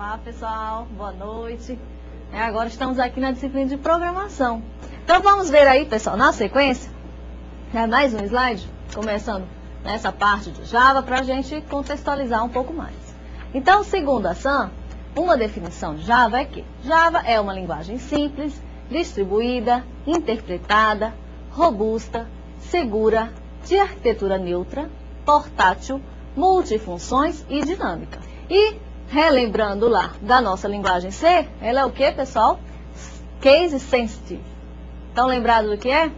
Olá, pessoal. Boa noite. Agora estamos aqui na disciplina de programação. Então, vamos ver aí, pessoal, na sequência, mais um slide, começando nessa parte do Java, para a gente contextualizar um pouco mais. Então, segundo a Sam, uma definição de Java é que Java é uma linguagem simples, distribuída, interpretada, robusta, segura, de arquitetura neutra, portátil, multifunções e dinâmica. E, relembrando lá da nossa linguagem C, ela é o que, pessoal? Case sensitive. Estão lembrados do que é?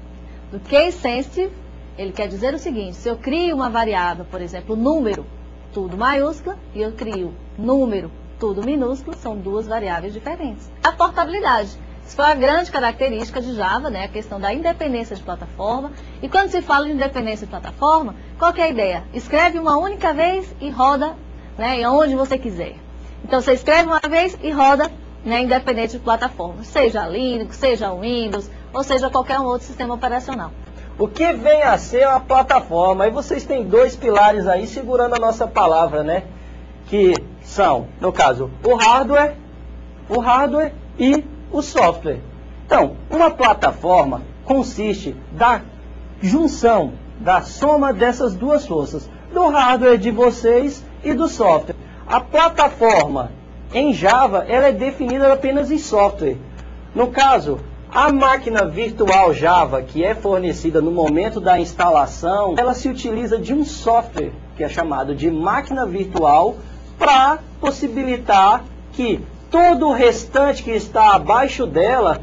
Do case sensitive, ele quer dizer o seguinte: se eu crio uma variável, por exemplo, número, tudo maiúscula, e eu crio número, tudo minúsculo, são duas variáveis diferentes. A portabilidade. Isso foi a grande característica de Java, né? A questão da independência de plataforma. E quando se fala de independência de plataforma, qual que é a ideia? Escreve uma única vez e roda, né, onde você quiser. Então, você escreve uma vez e roda, né, independente de plataforma. Seja Linux, seja Windows, ou seja qualquer um outro sistema operacional. O que vem a ser uma plataforma? Aí vocês têm dois pilares aí segurando a nossa palavra, né? Que são, no caso, o hardware e o software. Então, uma plataforma consiste da junção, da soma dessas duas forças, do hardware de vocês e do software. A plataforma em Java, ela é definida apenas em software. No caso, a máquina virtual Java, que é fornecida no momento da instalação, ela se utiliza de um software, que é chamado de máquina virtual, para possibilitar que todo o restante que está abaixo dela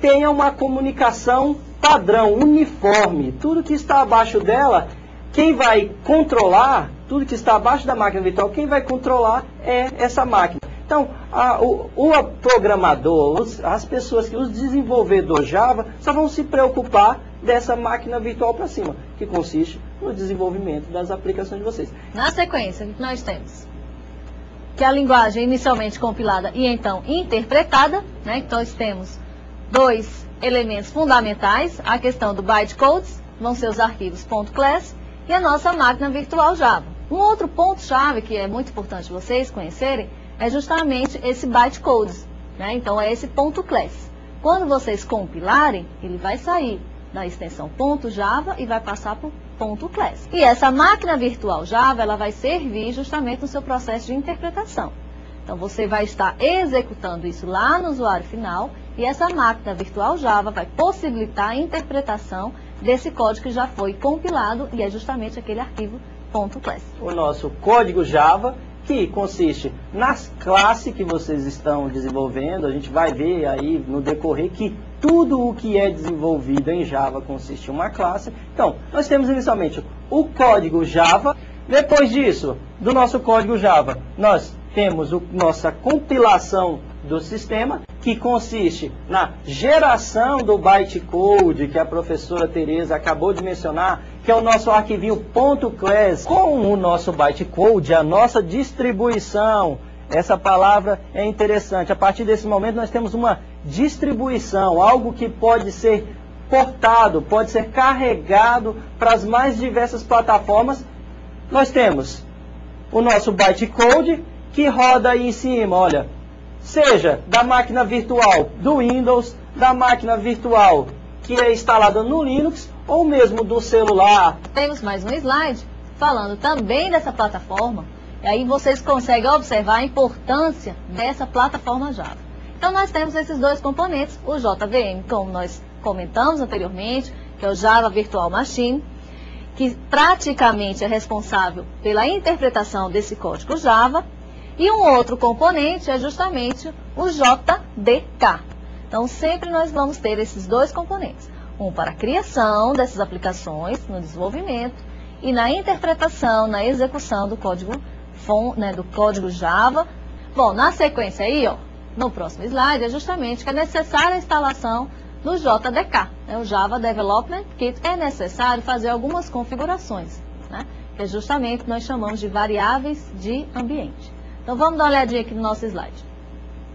tenha uma comunicação padrão, uniforme. Tudo que está abaixo dela, quem vai controlar, tudo que está abaixo da máquina virtual, quem vai controlar é essa máquina. Então, o programador, as pessoas, os desenvolvedores Java, só vão se preocupar dessa máquina virtual para cima, que consiste no desenvolvimento das aplicações de vocês. Na sequência, o que nós temos? Que a linguagem inicialmente compilada e então interpretada, né? Então, nós temos dois elementos fundamentais, a questão do bytecodes, vão ser os arquivos .class, e a nossa máquina virtual Java. Um outro ponto-chave que é muito importante vocês conhecerem é justamente esse bytecodes, né? Então, é esse .class. Quando vocês compilarem, ele vai sair da extensão .java e vai passar por .class. E essa máquina virtual Java, ela vai servir justamente no seu processo de interpretação. Então, você vai estar executando isso lá no usuário final, e essa máquina virtual Java vai possibilitar a interpretação desse código que já foi compilado, e é justamente aquele arquivo .class. O nosso código Java, que consiste nas classes que vocês estão desenvolvendo. A gente vai ver aí no decorrer que tudo o que é desenvolvido em Java consiste em uma classe. Então, nós temos inicialmente o código Java. Depois disso, do nosso código Java, nós temos nossa compilação do sistema, que consiste na geração do bytecode, que a professora Tereza acabou de mencionar, que é o nosso arquivinho .class, com o nosso bytecode, a nossa distribuição. Essa palavra é interessante. A partir desse momento nós temos uma distribuição, algo que pode ser portado, pode ser carregado para as mais diversas plataformas. Nós temos o nosso bytecode, que roda aí em cima, olha, seja da máquina virtual do Windows, da máquina virtual que é instalada no Linux, ou mesmo do celular. Temos mais um slide falando também dessa plataforma, e aí vocês conseguem observar a importância dessa plataforma Java. Então, nós temos esses dois componentes, o JVM, como nós comentamos anteriormente, que é o Java Virtual Machine, que praticamente é responsável pela interpretação desse código Java. E um outro componente é justamente o JDK. Então, sempre nós vamos ter esses dois componentes. Um para a criação dessas aplicações, no desenvolvimento, e na interpretação, na execução do código, né, do código Java. Bom, na sequência aí, ó, no próximo slide, é justamente que é necessária a instalação do JDK, né, o Java Development Kit. É necessário fazer algumas configurações, né, que é justamente o que nós chamamos de variáveis de ambiente. Então, vamos dar uma olhadinha aqui no nosso slide.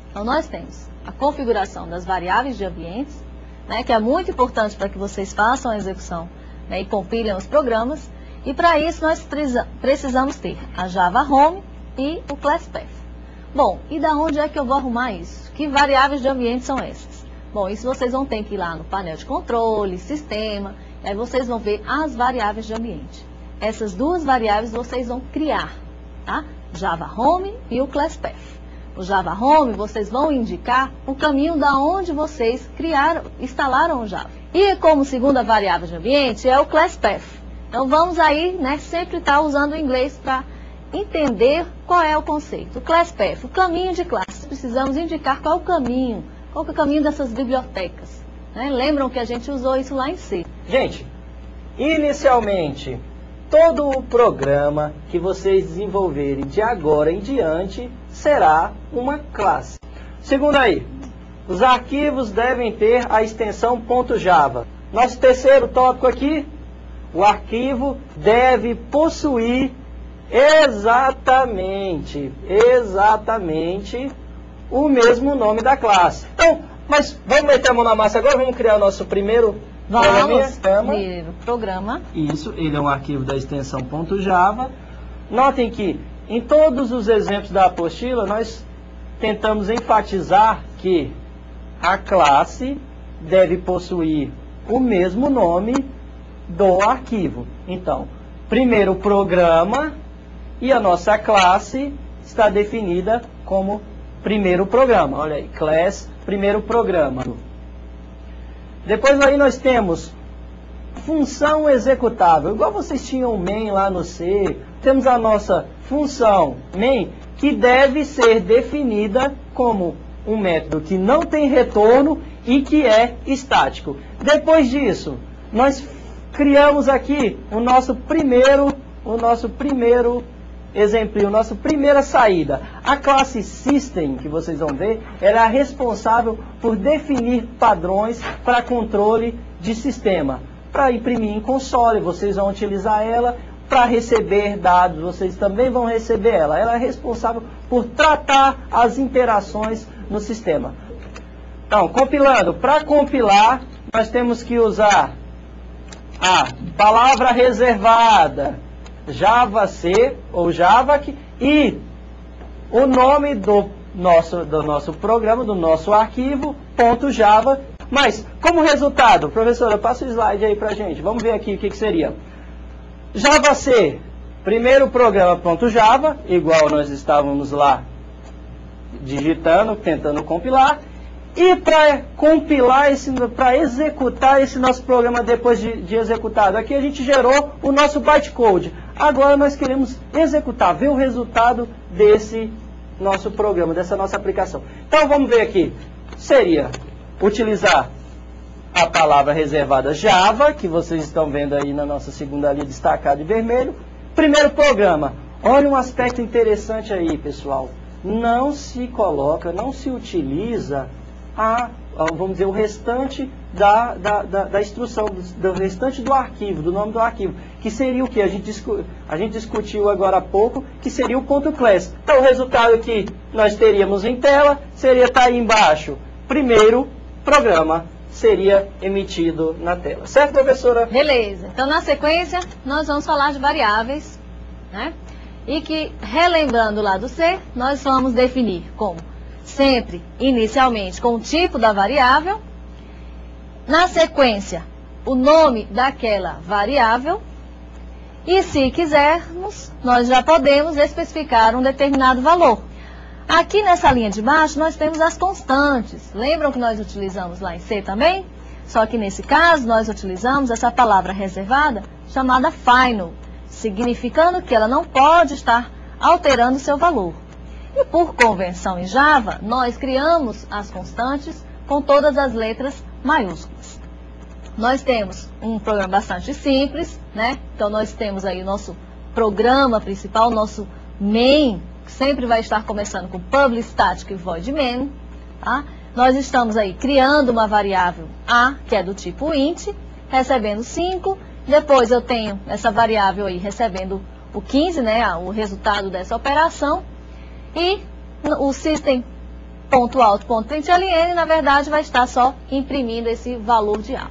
Então, nós temos a configuração das variáveis de ambientes, né, que é muito importante para que vocês façam a execução, né, e compilem os programas. E para isso, nós precisamos ter a Java Home e o Class Path. Bom, e da onde é que eu vou arrumar isso? Que variáveis de ambiente são essas? Bom, isso vocês vão ter que ir lá no painel de controle, sistema, e aí vocês vão ver as variáveis de ambiente. Essas duas variáveis vocês vão criar, tá? Java Home e o ClassPath. O Java Home, vocês vão indicar o caminho da onde vocês instalaram o Java. E como segunda variável de ambiente é o ClassPath. Então vamos aí, né, sempre estar usando o inglês para entender qual é o conceito. O ClassPath, o caminho de classe. Precisamos indicar qual é o caminho dessas bibliotecas. Né? Lembram que a gente usou isso lá em C. Gente, inicialmente, todo o programa que vocês desenvolverem de agora em diante será uma classe. Segundo aí, os arquivos devem ter a extensão .java. Nosso terceiro tópico aqui, o arquivo deve possuir exatamente o mesmo nome da classe. Então, mas vamos meter a mão na massa agora, vamos criar o nosso primeiro programa. Isso, ele é um arquivo da extensão .java. Notem que em todos os exemplos da apostila, nós tentamos enfatizar que a classe deve possuir o mesmo nome do arquivo. Então, primeiro programa e a nossa classe está definida como primeiro programa. Olha aí, class, primeiro programa. Depois aí nós temos função executável. Igual vocês tinham o main lá no C, temos a nossa função main, que deve ser definida como um método que não tem retorno e que é estático. Depois disso, nós criamos aqui o nosso primeiro exemplo, a nossa primeira saída. A classe System, que vocês vão ver, ela é responsável por definir padrões para controle de sistema. Para imprimir em console, vocês vão utilizar ela. Para receber dados, vocês também vão receber ela. Ela é responsável por tratar as interações no sistema. Então, compilando. Para compilar, nós temos que usar a palavra reservada, JavaC ou Javac, e o nome do nosso programa, do nosso arquivo, .java. Mas, como resultado, professora, passa o slide aí pra gente. Vamos ver aqui o que seria. JavaC, primeiro programa .java, igual nós estávamos lá digitando, tentando compilar. E para compilar, para executar esse nosso programa depois de executado, aqui a gente gerou o nosso bytecode. Agora nós queremos executar, ver o resultado desse nosso programa, dessa nossa aplicação. Então vamos ver aqui. Seria utilizar a palavra reservada Java, que vocês estão vendo aí na nossa segunda linha destacada em vermelho. Primeiro programa. Olha um aspecto interessante aí, pessoal. Não se coloca, não se utiliza vamos dizer, o restante da instrução, do restante do arquivo, do nome do arquivo, que seria o que? A gente discutiu agora há pouco, que seria o .class. Então o resultado que nós teríamos em tela seria estar aí embaixo. Primeiro programa seria emitido na tela. Certo, professora? Beleza. Então, na sequência, nós vamos falar de variáveis, né? E que, relembrando lá do C, nós vamos definir como sempre, inicialmente, com o tipo da variável. Na sequência, o nome daquela variável. E, se quisermos, nós já podemos especificar um determinado valor. Aqui nessa linha de baixo, nós temos as constantes. Lembram que nós utilizamos lá em C também? Só que nesse caso, nós utilizamos essa palavra reservada chamada final, significando que ela não pode estar alterando seu valor. E por convenção em Java, nós criamos as constantes com todas as letras maiúsculas. Nós temos um programa bastante simples, né? Então nós temos aí o nosso programa principal, o nosso main, que sempre vai estar começando com public static void main, tá? Nós estamos aí criando uma variável A, que é do tipo int, recebendo 5. Depois eu tenho essa variável aí recebendo o 15, né? O resultado dessa operação. E o system.out.println, na verdade, vai estar só imprimindo esse valor de A.